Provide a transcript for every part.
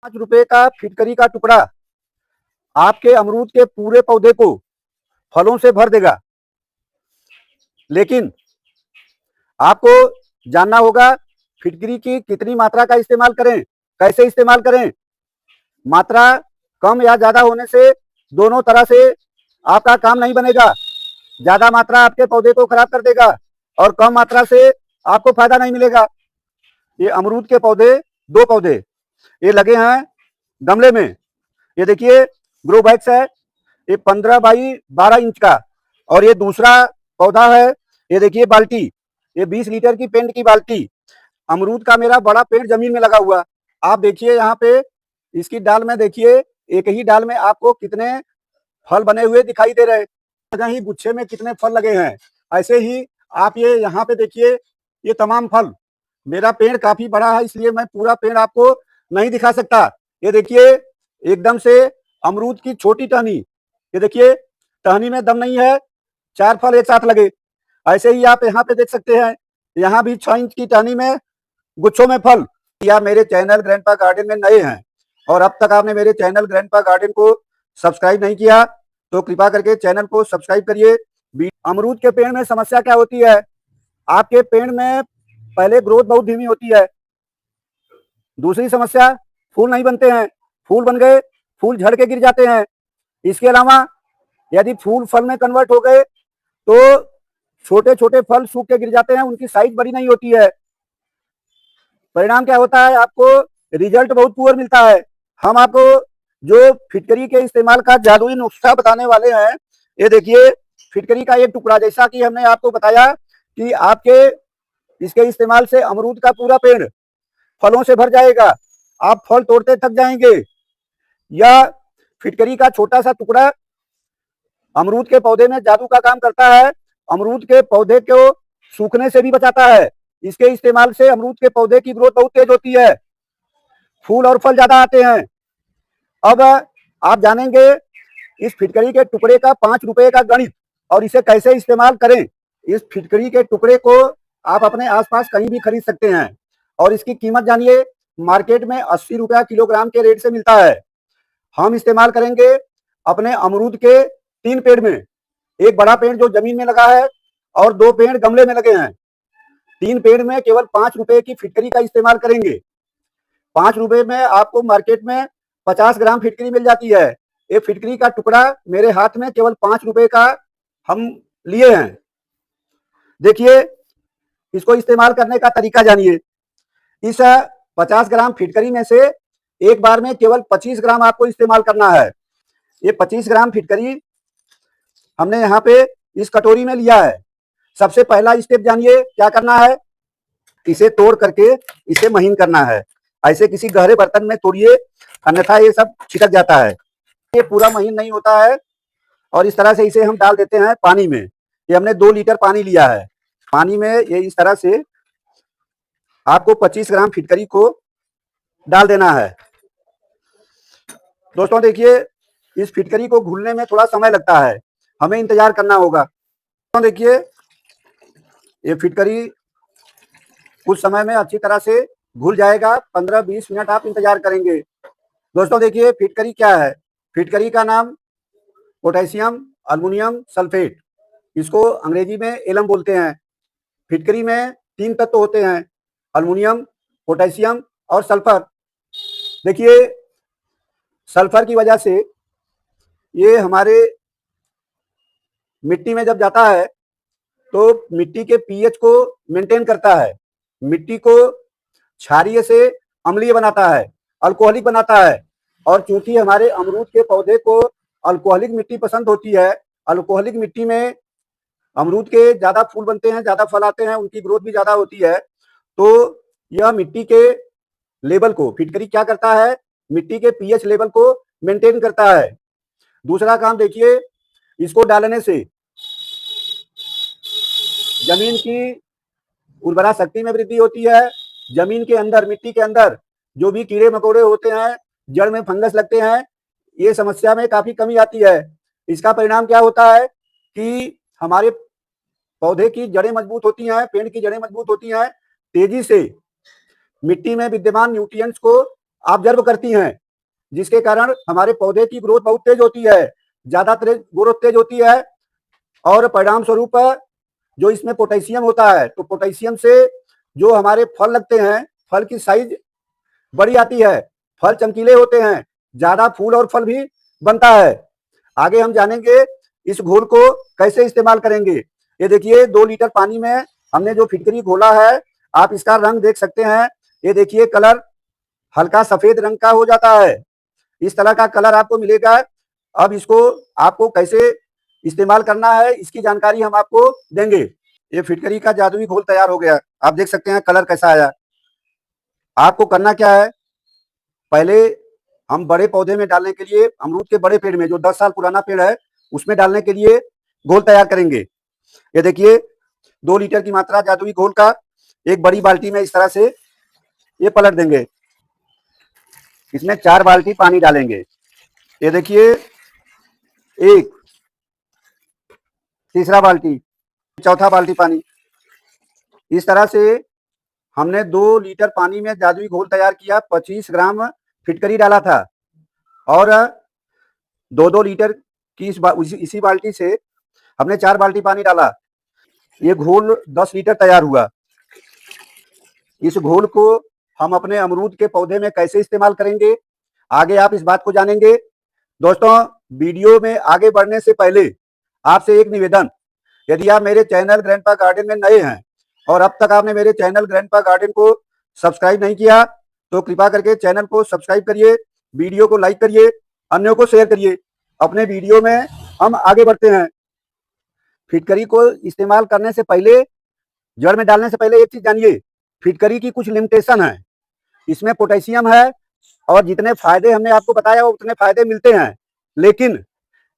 5 रुपए का फिटकरी का टुकड़ा आपके अमरूद के पूरे पौधे को फलों से भर देगा। लेकिन आपको जानना होगा फिटकरी की कितनी मात्रा का इस्तेमाल करें, कैसे इस्तेमाल करें। मात्रा कम या ज्यादा होने से दोनों तरह से आपका काम नहीं बनेगा। ज्यादा मात्रा आपके पौधे को खराब कर देगा और कम मात्रा से आपको फायदा नहीं मिलेगा। ये अमरूद के पौधे, 2 पौधे ये लगे हैं गमले में। ये देखिए ग्रो बैग्स है, ये 15 बाई 12 इंच का। और ये दूसरा पौधा है, ये देखिए बाल्टी, ये 20 लीटर की पेंट की बाल्टी। अमरूद का मेरा बड़ा पेड़ जमीन में लगा हुआ। आप देखिए यहाँ पे इसकी डाल में देखिए, एक ही डाल में आपको कितने फल बने हुए दिखाई दे रहे हैं, ही गुच्छे में कितने फल लगे हैं। ऐसे ही आप ये यहाँ पे देखिए, ये तमाम फल। मेरा पेड़ काफी बड़ा है इसलिए मैं पूरा पेड़ आपको नहीं दिखा सकता। ये देखिए एकदम से अमरूद की छोटी टहनी, ये देखिए टहनी में दम नहीं है, 4 फल एक साथ लगे। ऐसे ही आप यहाँ पे देख सकते हैं, यहाँ भी 6 इंच की टहनी में गुच्छों में फल। या मेरे चैनल ग्रैंडपा गार्डन में नए हैं और अब तक आपने मेरे चैनल ग्रैंडपा गार्डन को सब्सक्राइब नहीं किया तो कृपा करके चैनल को सब्सक्राइब करिए। अमरूद के पेड़ में समस्या क्या होती है, आपके पेड़ में पहले ग्रोथ बहुत धीमी होती है। दूसरी समस्या, फूल नहीं बनते हैं, फूल बन गए फूल झड़ के गिर जाते हैं। इसके अलावा यदि फूल फल में कन्वर्ट हो गए तो छोटे छोटे फल सूख के गिर जाते हैं, उनकी साइज बड़ी नहीं होती है। परिणाम क्या होता है, आपको रिजल्ट बहुत पुअर मिलता है। हम आपको जो फिटकरी के इस्तेमाल का जादुई नुस्खा बताने वाले हैं, ये देखिए फिटकरी का एक टुकड़ा, जैसा कि हमने आपको बताया कि आपके इसके इस्तेमाल से अमरूद का पूरा पेड़ फलों से भर जाएगा, आप फल तोड़ते थक जाएंगे। या फिटकरी का छोटा सा टुकड़ा अमरूद के पौधे में जादू का काम करता है, अमरूद के पौधे को सूखने से भी बचाता है। इसके इस्तेमाल से अमरूद के पौधे की ग्रोथ बहुत तेज होती है, फूल और फल ज्यादा आते हैं। अब आप जानेंगे इस फिटकरी के टुकड़े का 5 रुपए का गणित और इसे कैसे इस्तेमाल करें। इस फिटकरी के टुकड़े को आप अपने आसपास कहीं भी खरीद सकते हैं और इसकी कीमत जानिए, मार्केट में 80 रुपया किलोग्राम के रेट से मिलता है। हम इस्तेमाल करेंगे अपने अमरूद के 3 पेड़ में, एक बड़ा पेड़ जो जमीन में लगा है और 2 पेड़ गमले में लगे हैं। 3 पेड़ में केवल 5 रुपए की फिटकरी का इस्तेमाल करेंगे। 5 रुपए में आपको मार्केट में 50 ग्राम फिटकरी मिल जाती है। ये फिटकरी का टुकड़ा मेरे हाथ में केवल 5 रुपए का हम लिए हैं। देखिए इसको इस्तेमाल करने का तरीका जानिए। इस 50 ग्राम फिटकरी में से एक बार में केवल 25 ग्राम आपको इस्तेमाल करना है। ये 25 ग्राम फिटकरी हमने यहाँ पे इस कटोरी में लिया है। सबसे पहला स्टेप जानिए क्या करना है, इसे तोड़ करके इसे महीन करना है। ऐसे किसी गहरे बर्तन में तोड़िए, अन्यथा ये सब छिटक जाता है। ये पूरा महीन नहीं होता है और इस तरह से इसे हम डाल देते हैं पानी में। ये हमने 2 लीटर पानी लिया है, पानी में ये इस तरह से आपको 25 ग्राम फिटकरी को डाल देना है। दोस्तों देखिए इस फिटकरी को घुलने में थोड़ा समय लगता है, हमें इंतजार करना होगा। दोस्तों देखिए ये फिटकरी कुछ समय में अच्छी तरह से घुल जाएगा, 15-20 मिनट आप इंतजार करेंगे। दोस्तों देखिए फिटकरी क्या है, फिटकरी का नाम पोटेशियम अल्मुनियम सल्फेट, इसको अंग्रेजी में एलम बोलते हैं। फिटकरी में 3 तत्व होते हैं, अल्मुनियम, पोटेशियम और सल्फर। देखिए सल्फर की वजह से ये हमारे मिट्टी में जब जाता है तो मिट्टी के पीएच को मेंटेन करता है, मिट्टी को क्षारीय से अम्लीय बनाता है, अल्कोहलिक बनाता है। और चूंकि हमारे अमरूद के पौधे को अल्कोहलिक मिट्टी पसंद होती है, अल्कोहलिक मिट्टी में अमरूद के ज्यादा फूल बनते हैं, ज्यादा फल आते हैं, उनकी ग्रोथ भी ज्यादा होती है। तो यह मिट्टी के लेवल को, फिटकरी क्या करता है, मिट्टी के पीएच लेवल को मेंटेन करता है। दूसरा काम देखिए, इसको डालने से जमीन की उर्वरा शक्ति में वृद्धि होती है। जमीन के अंदर, मिट्टी के अंदर जो भी कीड़े मकोड़े होते हैं, जड़ में फंगस लगते हैं, ये समस्या में काफी कमी आती है। इसका परिणाम क्या होता है कि हमारे पौधे की जड़ें मजबूत होती हैं, पेड़ की जड़ें मजबूत होती हैं, तेजी से मिट्टी में विद्यमान न्यूट्रिएंट्स को ऑब्जर्व करती हैं, जिसके कारण हमारे पौधे की ग्रोथ बहुत तेज होती है, ज्यादा ग्रोथ तेज होती है। और परिणाम स्वरूप जो इसमें पोटेशियम होता है, तो पोटेशियम से जो हमारे फल लगते हैं, फल की साइज बड़ी आती है, फल चमकीले होते हैं, ज्यादा फूल और फल भी बनता है। आगे हम जानेंगे इस घोल को कैसे इस्तेमाल करेंगे। ये देखिए 2 लीटर पानी में हमने जो फिटकरी घोला है, आप इसका रंग देख सकते हैं। ये देखिए कलर हल्का सफेद रंग का हो जाता है, इस तरह का कलर आपको मिलेगा। अब इसको आपको कैसे इस्तेमाल करना है, इसकी जानकारी हम आपको देंगे। ये फिटकरी का जादुई घोल तैयार हो गया, आप देख सकते हैं कलर कैसा आया। आपको करना क्या है, पहले हम बड़े पौधे में डालने के लिए, अमरूद के बड़े पेड़ में, जो 10 साल पुराना पेड़ है, उसमें डालने के लिए घोल तैयार करेंगे। ये देखिए 2 लीटर की मात्रा जादुई घोल का एक बड़ी बाल्टी में इस तरह से ये पलट देंगे। इसमें 4 बाल्टी पानी डालेंगे। ये देखिए एक, तीसरा बाल्टी, चौथा बाल्टी पानी। इस तरह से हमने 2 लीटर पानी में जादुई घोल तैयार किया। 25 ग्राम फिटकरी डाला था और 2-2 लीटर की इसी बाल्टी से हमने 4 बाल्टी पानी डाला। ये घोल 10 लीटर तैयार हुआ। इस घोल को हम अपने अमरूद के पौधे में कैसे इस्तेमाल करेंगे, आगे आप इस बात को जानेंगे। दोस्तों, वीडियो में आगे बढ़ने से पहले आपसे एक निवेदन, यदि आप मेरे चैनल ग्रैंडपा गार्डन में नए हैं और अब तक आपने मेरे चैनल ग्रैंडपा गार्डन को सब्सक्राइब नहीं किया, तो कृपा करके चैनल को सब्सक्राइब करिए, वीडियो को लाइक करिए, अन्यों को शेयर करिए। अपने वीडियो में हम आगे बढ़ते हैं। फिटकरी को इस्तेमाल करने से पहले, जड़ में डालने से पहले एक चीज जानिए, फिटकरी की कुछ लिमिटेशन है। इसमें पोटेशियम है और जितने फायदे हमने आपको बताया उतने फायदे मिलते हैं, लेकिन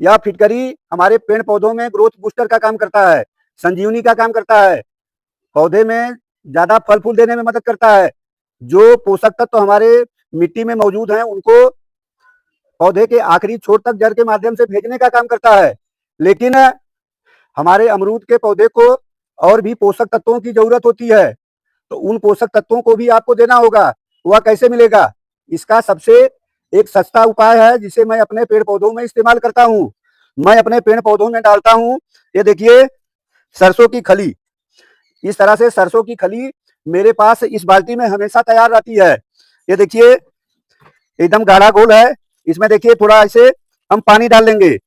यह फिटकरी हमारे पेड़ पौधों में ग्रोथ बूस्टर का काम करता है, संजीवनी का काम करता है, पौधे में ज्यादा फल फूल देने में मदद करता है। जो पोषक तत्व हमारे मिट्टी में मौजूद हैं, उनको पौधे के आखिरी छोर तक जड़ के माध्यम से भेजने का काम करता है। लेकिन हमारे अमरूद के पौधे को और भी पोषक तत्वों की जरूरत होती है, तो उन पोषक तत्वों को भी आपको देना होगा। वह कैसे मिलेगा, इसका सबसे एक सस्ता उपाय है, जिसे मैं अपने पेड़ पौधों में इस्तेमाल करता हूँ। मैं अपने पेड़ पौधों में डालता हूँ, ये देखिए सरसों की खली। इस तरह से सरसों की खली मेरे पास इस बाल्टी में हमेशा तैयार रहती है। ये देखिए एकदम गाढ़ा घोल है। इसमें देखिए थोड़ा ऐसे हम पानी डाल देंगे,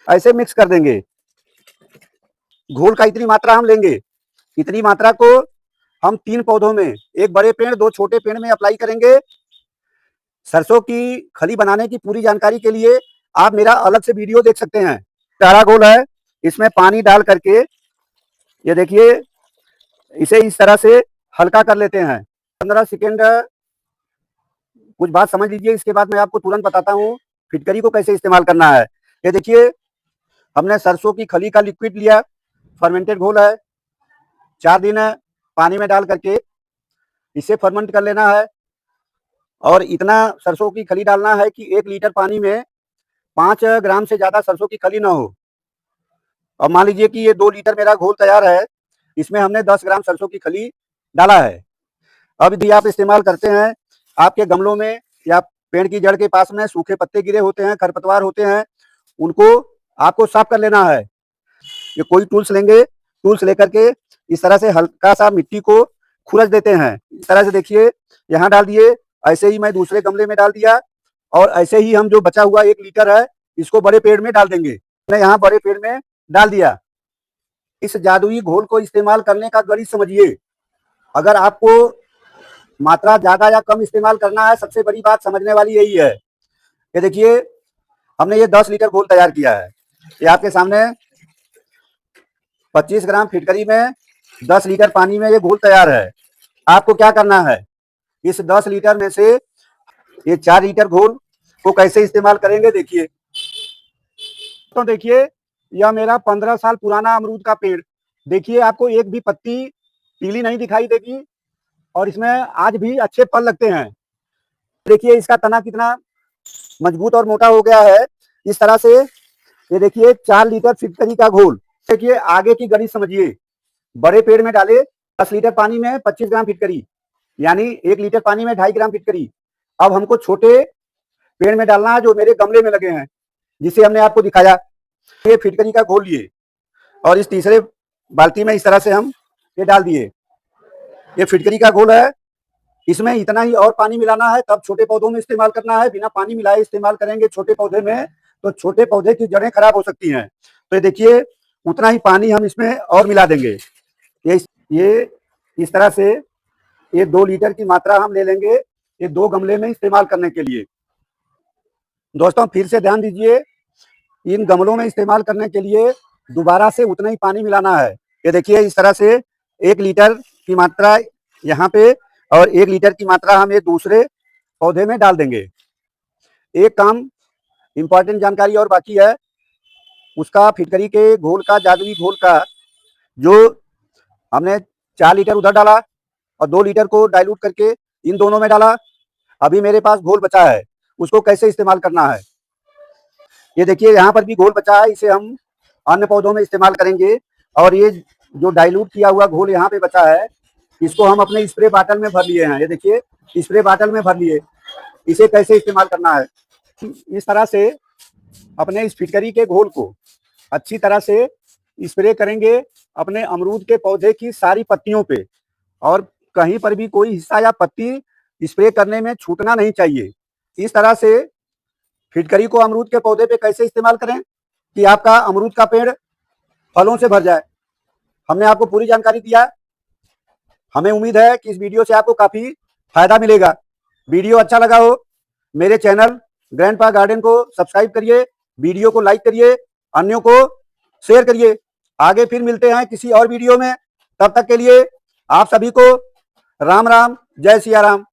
ऐसे मिक्स कर देंगे। घोल का इतनी मात्रा हम लेंगे, इतनी मात्रा को हम 3 पौधों में, एक बड़े पेड़ 2 छोटे पेड़ में अप्लाई करेंगे। सरसों की खली बनाने की पूरी जानकारी के लिए आप मेरा अलग से वीडियो देख सकते हैं। गाढ़ा घोल है, इसमें पानी डाल करके ये देखिए इसे इस तरह से हल्का कर लेते हैं। 15 सेकेंड कुछ बात समझ लीजिए, इसके बाद मैं आपको तुरंत बताता हूँ फिटकरी को कैसे इस्तेमाल करना है। ये देखिए हमने सरसों की खली का लिक्विड लिया, फर्मेंटेड घोल है। 4 दिन पानी में डाल करके इसे फर्मेंट कर लेना है और इतना सरसों की खली डालना है कि 1 लीटर पानी में 5 ग्राम से ज्यादा सरसों की खली ना हो। अब मान लीजिए कि ये 2 लीटर मेरा घोल तैयार है, इसमें हमने 10 ग्राम सरसों की खली डाला है। अब यदि आप इस्तेमाल करते हैं, आपके गमलों में या पेड़ की जड़ के पास में सूखे पत्ते गिरे होते हैं, खरपतवार होते हैं, उनको आपको साफ कर लेना है। ये कोई टूल्स लेंगे, टूल्स लेकर के इस तरह से हल्का सा मिट्टी को खुरच देते हैं। इस तरह से देखिए यहाँ डाल दिए, ऐसे ही मैं दूसरे गमले में डाल दिया और ऐसे ही हम जो बचा हुआ 1 लीटर है, इसको बड़े पेड़ में डाल देंगे। मैं यहाँ बड़े पेड़ में डाल दिया। इस जादुई घोल को इस्तेमाल करने का गणित समझिए। अगर आपको मात्रा ज्यादा या कम इस्तेमाल करना है, सबसे बड़ी बात समझने वाली यही है। ये देखिए हमने ये 10 लीटर घोल तैयार किया है, ये आपके सामने 25 ग्राम फिटकरी में 10 लीटर पानी में ये घोल तैयार है। आपको क्या करना है, इस 10 लीटर में से ये 4 लीटर घोल को कैसे इस्तेमाल करेंगे, देखिए। तो देखिए यह मेरा 15 साल पुराना अमरूद का पेड़, देखिए आपको एक भी पत्ती पीली नहीं दिखाई देगी और इसमें आज भी अच्छे फल लगते हैं। देखिए इसका तना कितना मजबूत और मोटा हो गया है। इस तरह से ये देखिए 4 लीटर फिटकरी का घोल। देखिए आगे की गणित समझिए, बड़े पेड़ में डाले 10 लीटर पानी में 25 ग्राम फिटकरी, यानी 1 लीटर पानी में 2.5 ग्राम फिटकरी, अब हमको छोटे पेड़ में डालना है जो मेरे गमले में लगे हैं, जिसे हमने आपको दिखाया। ये फिटकरी का घोल लिए और इस तीसरे बाल्टी में इस तरह से हम ये डाल दिए। ये फिटकरी का घोल है, इसमें इतना ही और पानी मिलाना है, तब छोटे पौधों में इस्तेमाल करना है। बिना पानी मिलाए इस्तेमाल करेंगे छोटे पौधे में तो छोटे पौधे की जड़ें खराब हो सकती हैं। तो ये देखिए उतना ही पानी हम इसमें और मिला देंगे। ये इस तरह से ये 2 लीटर की मात्रा हम ले लेंगे ये 2 गमले में इस्तेमाल करने के लिए। दोस्तों फिर से ध्यान दीजिए, इन गमलों में इस्तेमाल करने के लिए दोबारा से उतना ही पानी मिलाना है। ये देखिए इस तरह से 1 लीटर की मात्रा यहाँ पे और 1 लीटर की मात्रा हम ये दूसरे पौधे में डाल देंगे। एक काम इम्पोर्टेंट जानकारी और बाकी है, उसका फिटकरी के घोल का, जादुई घोल का, जो हमने 4 लीटर उधर डाला और 2 लीटर को डाइल्यूट करके इन दोनों में डाला। अभी मेरे पास घोल बचा है, उसको कैसे इस्तेमाल करना है। ये देखिए यहाँ पर भी घोल बचा है, इसे हम अन्य पौधों में इस्तेमाल करेंगे। और ये जो डाइल्यूट किया हुआ घोल यहाँ पे बचा है, इसको हम अपने स्प्रे बाटल में भर लिए हैं। ये देखिए स्प्रे बाटल में भर लिए। इसे कैसे इस्तेमाल करना है, इस तरह से अपने इस फिटकरी के घोल को अच्छी तरह से स्प्रे करेंगे अपने अमरूद के पौधे की सारी पत्तियों पे, और कहीं पर भी कोई हिस्सा या पत्ती स्प्रे करने में छूटना नहीं चाहिए। इस तरह से फिटकरी को अमरूद के पौधे पे कैसे इस्तेमाल करें कि आपका अमरूद का पेड़ फलों से भर जाए। हमने आपको पूरी जानकारी दिया। हमें उम्मीद है कि इस वीडियो से आपको काफी फायदा मिलेगा। वीडियो अच्छा लगा हो, मेरे चैनल ग्रैंडपा गार्डन को सब्सक्राइब करिए, वीडियो को लाइक करिए, अन्यों को शेयर करिए। आगे फिर मिलते हैं किसी और वीडियो में। तब तक के लिए आप सभी को राम राम, जय सिया राम।